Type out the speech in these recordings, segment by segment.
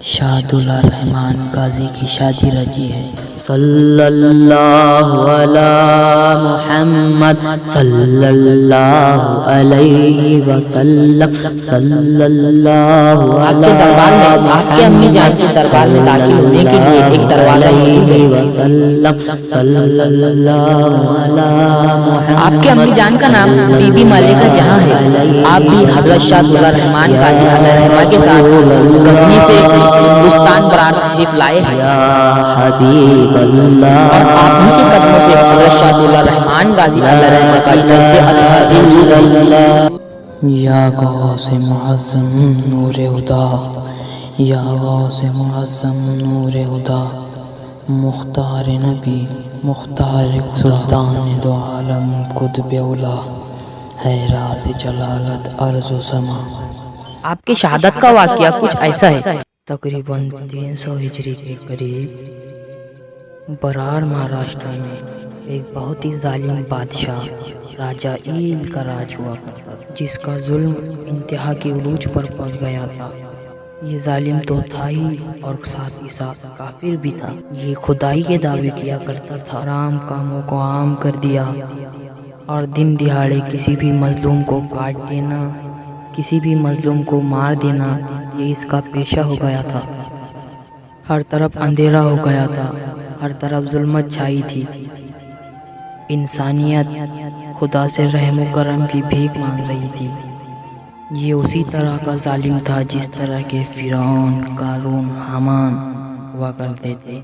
شاد الرحمان غازی کی شادی رچی ہے۔ صلی اللہ علی محمد صلی اللہ علیہ وسلم صلی اللہ علی دربار میں آپ کے امی جان کے دربار میں داخل ہونے کے لیے ایک دروازہ موجود ہے۔ وسلم صلی اللہ علی محمد۔ آپ کے امی جان کا نام بی بی ملکہ جہاں ہے۔ آپ بھی حضرت شاد الرحمان غازی علیہ الرحمہ کے ساتھ غزنی سے ہندوستان برات تشریف لائے ہیں اور آپ ہی کے قدموں سے حضرت شاد الرحمان غازی علیہ الرحمہ کا جذب اظہار موجود ہے۔ یا غوث معظم نور خدا، یا غوث معظم نور خدا، مختار نبی مختار سلطان دو عالم قطب اولا، ہے راز جلالت ارض و سما۔ آپ کے شہادت کا واقعہ کچھ ایسا ہے۔ تقریباً 300 ہجری کے قریب برار مہاراشٹر میں ایک بہت ہی ظالم بادشاہ راجہ ایل کا راج ہوا کرتا، جس کا ظلم انتہا کی عروج پر پہنچ گیا تھا۔ یہ ظالم تو تھا ہی اور ساتھ ہی ساتھ کافر بھی تھا۔ یہ خدائی کے دعوے کیا کرتا تھا، حرام کاموں کو عام کر دیا اور دن دہاڑے کسی بھی مظلوم کو کاٹ دینا، کسی بھی مظلوم کو مار دینا، یہ اس کا پیشہ ہو گیا تھا۔ ہر طرف اندھیرا ہو گیا تھا، ہر طرف ظلمت چھائی تھی۔ انسانیت خدا سے رحم و کرم کی بھیک مانگ رہی تھی۔ یہ اسی طرح کا ظالم تھا جس طرح کے فرعون، قارون، حامان ہوا کرتے تھے،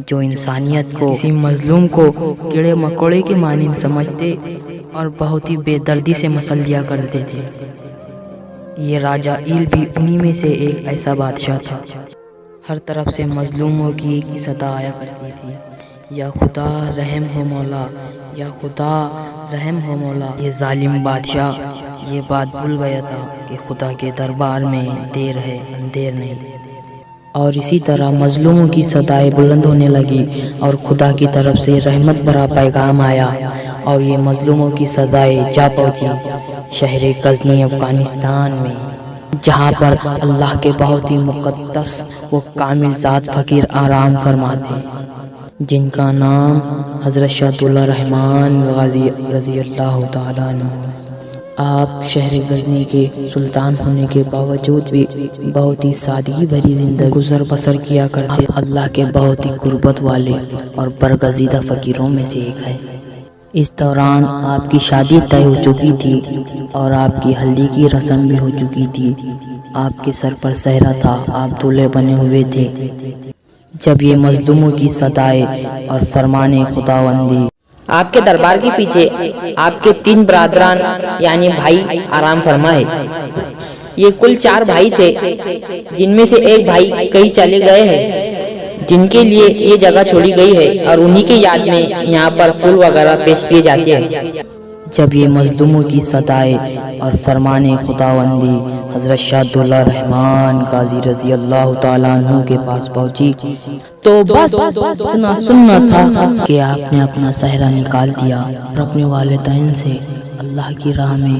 جو انسانیت کو، کسی مظلوم کو کیڑے مکوڑے کے مانند سمجھتے اور بہت ہی بے دردی سے مسل دیا کرتے تھے۔ یہ راجہ ایل بھی انہی میں سے ایک ایسا بادشاہ تھا۔ ہر طرف سے مظلوموں کی ایک ہی صدا آیا کرتی تھی، یا خدا رحم ہو مولا، یا خدا رحم ہو مولا۔ یہ ظالم بادشاہ یہ بات بھول گیا تھا کہ خدا کے دربار میں دیر ہے اندھیر نہیں، اور اسی طرح مظلوموں کی صدائیں بلند ہونے لگی اور خدا کی طرف سے رحمت بھرا پیغام آیا، اور یہ مظلوموں کی صدائیں جا پہنچی شہر غزنی افغانستان میں، جہاں پر اللہ کے بہت ہی مقدس و کامل ذات فقیر آرام فرماتے، جن کا نام حضرت شاد الرحمان غازی رضی اللہ تعالیٰ عنہ۔ آپ شہر غزنی کے سلطان ہونے کے باوجود بھی بہت ہی سادگی بھری زندگی گزر بسر کیا کرتے۔ اللہ کے بہت ہی قربت والے اور برگزیدہ فقیروں میں سے ایک ہے۔ اس دوران آپ کی شادی طے ہو چکی تھی اور آپ کی ہلدی کی رسم بھی ہو چکی تھی۔ آپ کے سر پر سہرا تھا، آپ دولہے بنے ہوئے تھے، جب یہ مظلوموں کی صدائیں اور فرمان خداوندی آپ کے دربار کے پیچھے آپ کے 3 برادران یعنی بھائی آرام فرما ہے۔ یہ کل 4 بھائی تھے، جن میں سے ایک بھائی کہیں چلے گئے ہیں، جن کے لیے یہ جگہ چھوڑی گئی ہے اور انہی کے یاد میں یہاں پر پھول وغیرہ پیش کیے جاتے ہیں۔ جب یہ مظلوموں کی صدائیں اور فرمان خداوندی حضرت شاد الرحمان غازی رضی اللہ تعالیٰ عنہ کے پاس پہنچی تو بس اتنا سننا تھا کہ آپ نے اپنا سہرا نکال دیا اور اپنے والدین سے اللہ کی راہ میں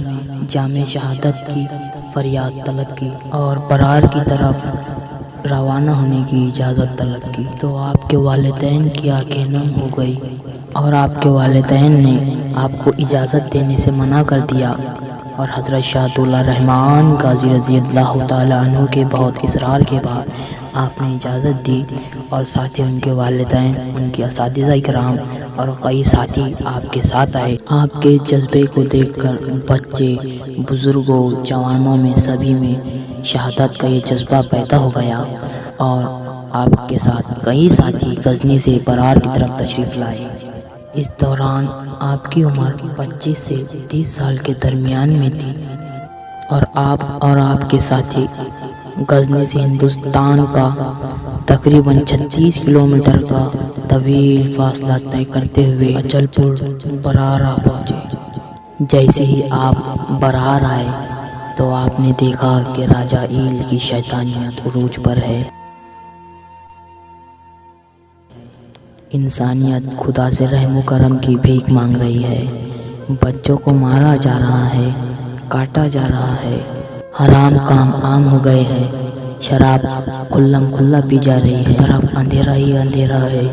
جامع شہادت کی فریاد طلب کی اور برار کی طرف روانہ ہونے کی اجازت طلب کی۔ تو آپ کے والدین کی آنکھیں نم ہو گئی اور آپ کے والدین نے آپ کو اجازت دینے سے منع کر دیا، اور حضرت شاد الرحمان غازی رضی اللہ تعالیٰ عنہ کے بہت اصرار کے بعد آپ نے اجازت دی، اور ساتھ ہی ان کے والدین، ان کے اساتذہ کرام اور کئی ساتھی آپ کے ساتھ آئے۔ آپ کے جذبے کو دیکھ کر بچے، بزرگوں، جوانوں میں سبھی میں شہادت کا یہ جذبہ پیدا ہو گیا، اور آپ کے ساتھ کئی ساتھی غزنی سے برار کی طرف تشریف لائے۔ اس دوران آپ کی عمر 25 سے 30 سال کے درمیان میں تھی، اور آپ کے ساتھی غزنی سے ہندوستان کا تقریباً 36 کلومیٹر کا طویل فاصلہ طے کرتے ہوئے اچل پور برارا پہنچے۔ جیسے ہی آپ برار آئے تو آپ نے دیکھا کہ راجہ ایل کی شیطانیت عروج پر ہے۔ انسانیت خدا سے رحم و کرم کی بھیک مانگ رہی ہے، بچوں کو مارا جا رہا ہے، کاٹا جا رہا ہے، حرام کام عام ہو گئے ہیں، شراب کھلم کھلا پی جا رہی ہے، طرف اندھیرا ہی اندھیرا ہے۔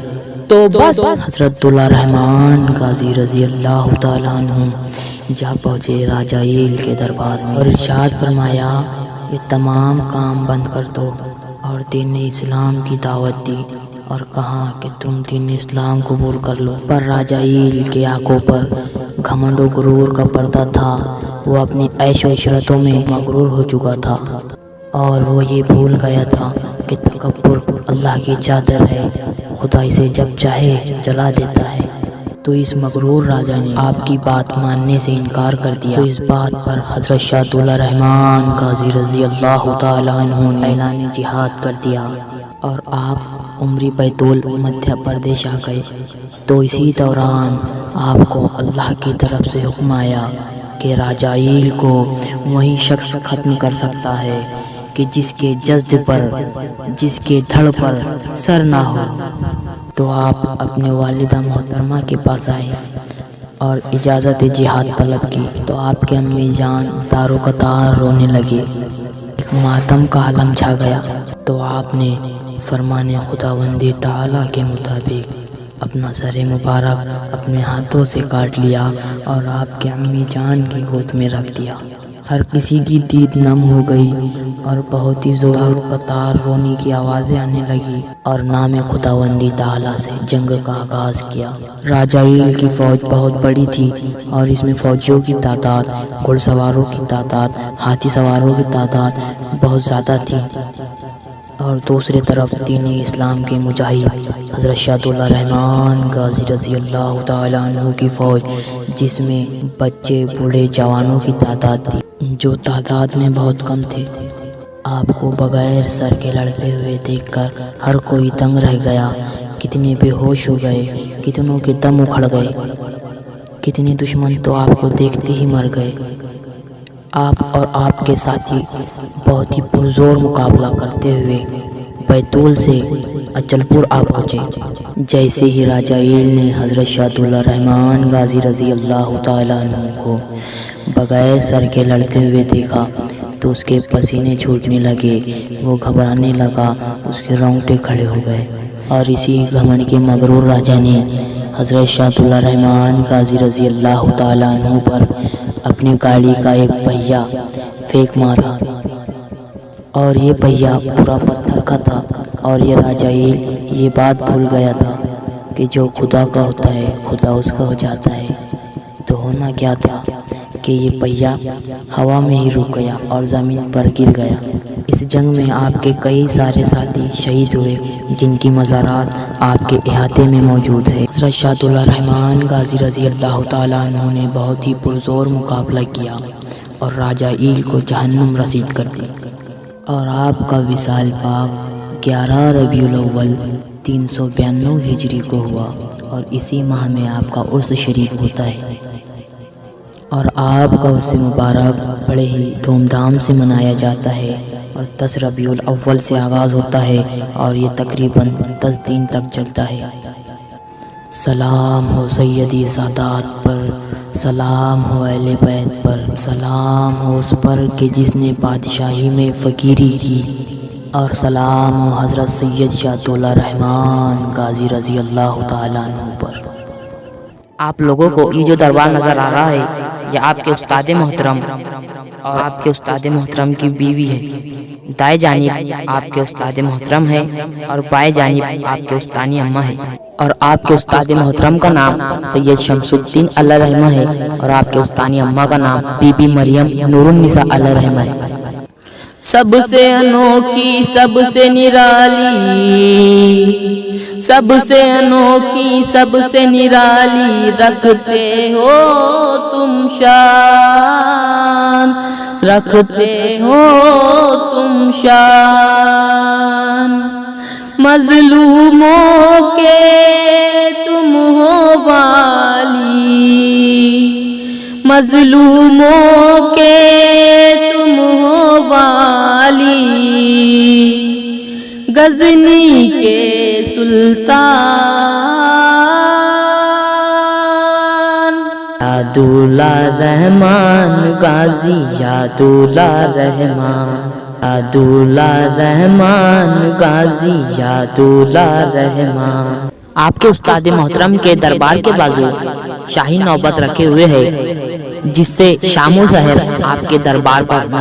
تو بس حضرت دولہ رحمان غازی رضی اللہ تعالیٰ عنہ جا پہنچے راجہ ایل کے دربار میں اور ارشاد فرمایا یہ تمام کام بند کر دو، اور دین اسلام کی دعوت دی اور کہا کہ تم دین اسلام قبول کر لو۔ پر راجہ ایل کے آنکھوں پر گھمنڈ و غرور کا پردہ تھا، وہ اپنی عیش و عشرتوں میں مغرور ہو چکا تھا اور وہ یہ بھول گیا تھا کہ تکبر اللہ کی چادر ہے، خدا اسے جب چاہے جلا دیتا ہے۔ تو اس مغرور راجہ نے آپ کی بات ماننے سے انکار کر دیا۔ تو اس بات پر حضرت شاہ دولہ رحمان غازی رضی اللہ تعالیٰ عنہ نے اعلان جہاد کر دیا اور آپ عمری بیتول مدھیہ پردیش آ گئے۔ تو اسی دوران آپ کو اللہ کی طرف سے حکم آیا کہ راجہ ایل کو وہی شخص ختم کر سکتا ہے کہ جس کے جسد پر، جس کے دھڑ پر سر نہ ہو۔ تو آپ اپنے والدہ محترمہ کے پاس آئے اور اجازت جہاد طلب کی۔ تو آپ کے امی جان دار و قطار رونے لگے، ایک ماتم کا عالم چھا گیا۔ تو آپ نے فرمان خداوند تعالیٰ کے مطابق اپنا سر مبارک اپنے ہاتھوں سے کاٹ لیا اور آپ کے امی جان کی گود میں رکھ دیا۔ ہر کسی کی دید نم ہو گئی اور بہت ہی زور و قطار رونے کی آوازیں آنے لگی اور نام خداوندی تعالیٰ سے جنگ کا آغاز کیا۔ راجہ ایل کی فوج بہت بڑی تھی اور اس میں فوجیوں کی تعداد، گھڑ سواروں کی تعداد، ہاتھی سواروں کی تعداد بہت زیادہ تھی، اور دوسری طرف دین اسلام کے مجاہد حضرت شاہ دولہ رحمان غازی رضی اللہ تعالیٰ عنہ کی فوج، جس میں بچے بوڑھے جوانوں کی تعداد تھی جو تعداد میں بہت کم تھے۔ آپ کو بغیر سر کے لڑتے ہوئے دیکھ کر ہر کوئی دنگ رہ گیا، کتنے بے ہوش ہو گئے، کتنوں کے دم اکھڑ گئے، کتنے دشمن تو آپ کو دیکھتے ہی مر گئے۔ آپ اور آپ کے ساتھی بہت ہی پرزور مقابلہ کرتے ہوئے بیتول سے اچل پور آ پہنچے۔ جیسے ہی راجہ ایل نے حضرت شاہ دولہ رحمان غازی رضی اللہ تعالیٰ عنہ کو بغیر سر کے لڑتے ہوئے دیکھا تو اس کے پسینے چھوٹنے لگے، وہ گھبرانے لگا، اس کے رونگٹے کھڑے ہو گئے۔ اور اسی گھمنڈ کے مغرور راجہ نے حضرت شاہ دولہ رحمان غازی رضی اللہ تعالیٰ عنہ پر اپنی گاڑی کا ایک پہیا پھینک مارا، اور یہ پہیا پورا پتھر کا تھا، اور یہ راجہ ایل یہ بات بھول گیا تھا کہ جو خدا کا ہوتا ہے خدا اس کا ہو جاتا ہے۔ تو ہونا کیا تھا کہ یہ پہیا ہوا میں ہی رک گیا اور زمین پر گر گیا۔ اس جنگ میں آپ کے کئی سارے ساتھی شہید ہوئے، جن کی مزارات آپ کے احاطے میں موجود ہے۔ حضرت شاہ دولہ رحمان غازی رضی اللہ تعالیٰ عنہ نے بہت ہی پرزور مقابلہ کیا اور راجہ ایل کو جہنم رسید کر دی، اور آپ کا وصال پاک 11 ربیع الاول 392 ہجری کو ہوا، اور اسی ماہ میں آپ کا عرس شریف ہوتا ہے، اور آپ کا عرس مبارک بڑے ہی دھوم دھام سے منایا جاتا ہے، اور 10 ربیع الاول سے آغاز ہوتا ہے اور یہ تقریباً 10 دن تک چلتا ہے۔ سلام ہو سیدی سادات پر، سلام ہو اہل بیت پر، سلام ہو اس پر کہ جس نے بادشاہی میں فقیری کی، اور سلام ہو حضرت سید شاہ دولہ رحمان غازی رضی اللہ تعالیٰ عنہ پر۔ آپ لوگوں کو یہ جو دربار نظر آ رہا ہے یہ آپ کے استاد محترم اور آپ کے استاد محترم کی بیوی ہے۔ دائیں جانب آپ کے استاد محترم ہے اور بائیں جانب آپ کے استانی اماں ہے، اور آپ کے استاد محترم کا نام سید شمس الدین علیہ رحمہ ہے، اور آپ کے استانی اماں کا نام بی بی مریم نور النساء علیہ رحمہ ہے۔ سب سے انوکھی، سب سے نرالی، سب سے انوکھی، سب سے نرالی رکھتے ہو تم شان، رکھتے ہو تم شان، مظلوموں کے تم ہو والی، مظلوموں کے تم ہو والی، غزنی کے سلطان۔ یا دولہ رحمان غازی، یا دولہ رحمان، یادولہ رحمان غازی یادولہ رحمان۔ آپ کے استاد محترم کے دربار کے بازو شاہی نوبت رکھے ہوئے ہے، جس سے شام و سحر آپ کے دربار پر